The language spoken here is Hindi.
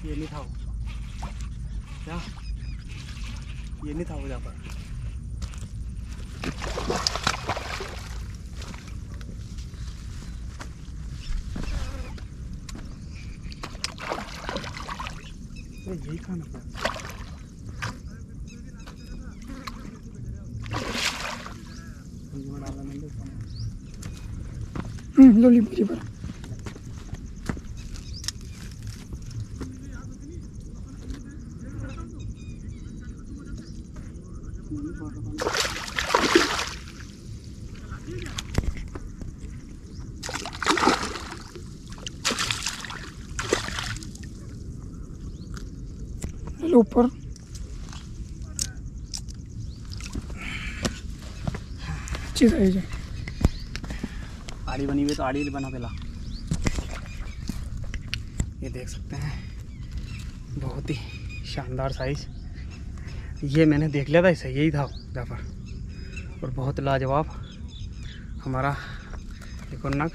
ये नहीं था वो, क्या ये नहीं था वो यहाँ पर। यही खाना था। लोली मुझे पर ऊपर अच्छी साइज है। आड़ी बनी हुई तो आड़ी बना पेला। ये देख सकते हैं बहुत ही शानदार साइज। ये मैंने देख लिया था, इसे यही था जहाँ पर। और बहुत लाजवाब हमारा एक और नग